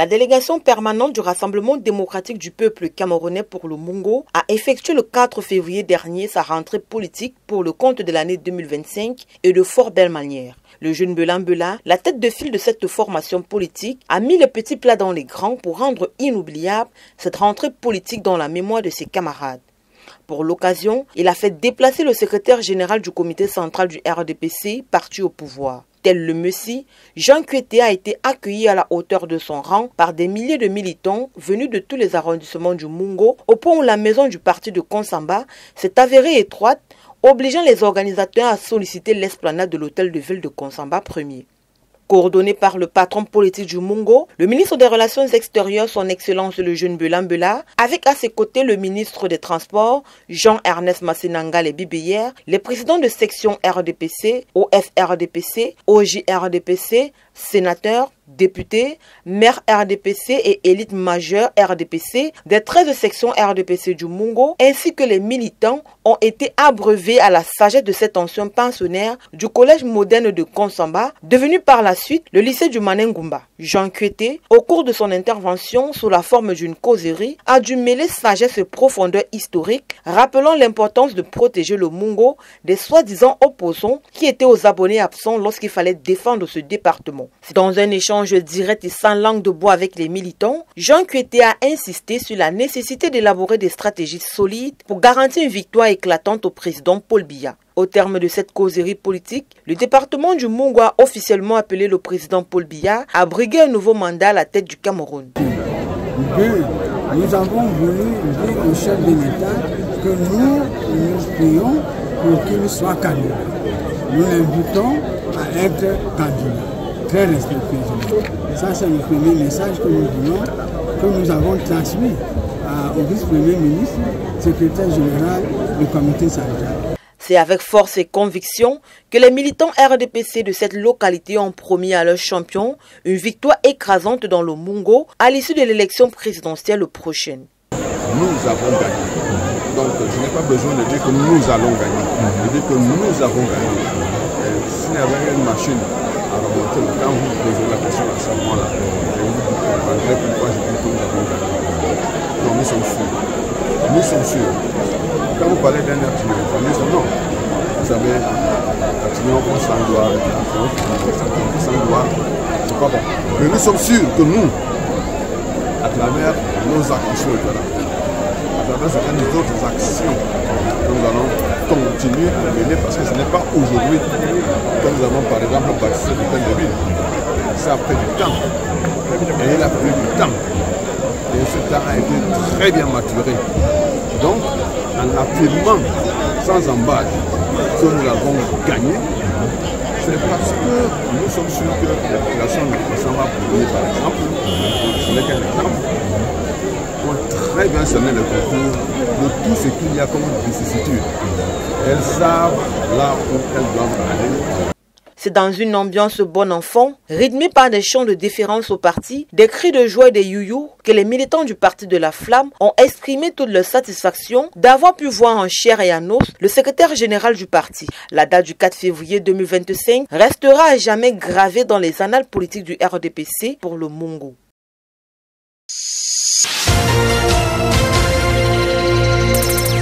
La délégation permanente du Rassemblement démocratique du peuple camerounais pour le Mungo a effectué le 4 février dernier sa rentrée politique pour le compte de l'année 2025 et de fort belle manière. Le jeune Belan Bela, la tête de file de cette formation politique, a mis les petits plats dans les grands pour rendre inoubliable cette rentrée politique dans la mémoire de ses camarades. Pour l'occasion, il a fait déplacer le secrétaire général du comité central du RDPC, parti au pouvoir. Tel le Messie, Jean Kuete a été accueilli à la hauteur de son rang par des milliers de militants venus de tous les arrondissements du Mungo, au point où la maison du parti de Konsamba s'est avérée étroite, obligeant les organisateurs à solliciter l'esplanade de l'hôtel de ville de Konsamba Ier. Coordonné par le patron politique du Mungo, le ministre des Relations extérieures, son Excellence le jeune Belan Bela, avec à ses côtés le ministre des Transports, Jean-Ernest Massinanga les Bibéières, les présidents de section RDPC, OFRDPC, OJRDPC, sénateurs, députés, maires RDPC et élites majeures RDPC des 13 sections RDPC du Mungo, ainsi que les militants, ont été abreuvés à la sagesse de cet ancien pensionnaire du collège moderne de Konsamba, devenu par la suite le lycée du Manengumba. Jean Kuete, au cours de son intervention sous la forme d'une causerie, a dû mêler sagesse et profondeur historique, rappelant l'importance de protéger le Mungo des soi-disant opposants qui étaient aux abonnés absents lorsqu'il fallait défendre ce département. C'est dans un échange direct et sans langue de bois avec les militants, Jean Kuete a insisté sur la nécessité d'élaborer des stratégies solides pour garantir une victoire éclatante au président Paul Biya. Au terme de cette causerie politique, le département du Mungo a officiellement appelé le président Paul Biya à briguer un nouveau mandat à la tête du Cameroun. Nous avons voulu dire au chef de l'État que nous prions pour qu'il soit candidat. Nous l'invitons à être candidat. Très respectueusement. Ça, c'est le premier message que nous voulons, que nous avons transmis au vice-premier ministre, secrétaire général du comité central. C'est avec force et conviction que les militants RDPC de cette localité ont promis à leur champion une victoire écrasante dans le Mungo à l'issue de l'élection présidentielle prochaine. Nous avons gagné. Donc je n'ai pas besoin de dire que nous allons gagner. Je dis que nous avons gagné. S'il y avait une machine à remonter, quand vous posez la question à ce moment-là, je vous comprendrai pourquoi je dis que nous avons gagné. Donc nous sommes sûrs. Nous sommes sûrs. Quand vous parlez d'un Artignon, non. Vous savez, Artignon, on s'en doit, on s'en doit, c'est pas bon. Mais nous sommes sûrs que nous, à travers nos actions, à travers certaines autres actions, nous allons continuer à mener, parce que ce n'est pas aujourd'hui que nous avons par exemple bâti cette hôtel de ville. Ça a pris du temps. Et il a pris du temps. Et ce temps a été très bien maturé. Donc, en affirmant sans embâche que nous l'avons gagné, c'est parce que nous sommes sûrs que la population de Konsamba, par exemple, ce n'est qu'un exemple, ont très bien cerné le concours de tout ce qu'il y a comme vicissitude. Elles savent là où elles doivent aller. C'est dans une ambiance bon enfant, rythmée par des chants de déférence au parti, des cris de joie et des youyou, que les militants du Parti de la Flamme ont exprimé toute leur satisfaction d'avoir pu voir en chair et en os le secrétaire général du parti. La date du 4 février 2025 restera à jamais gravée dans les annales politiques du RDPC pour le Mungo.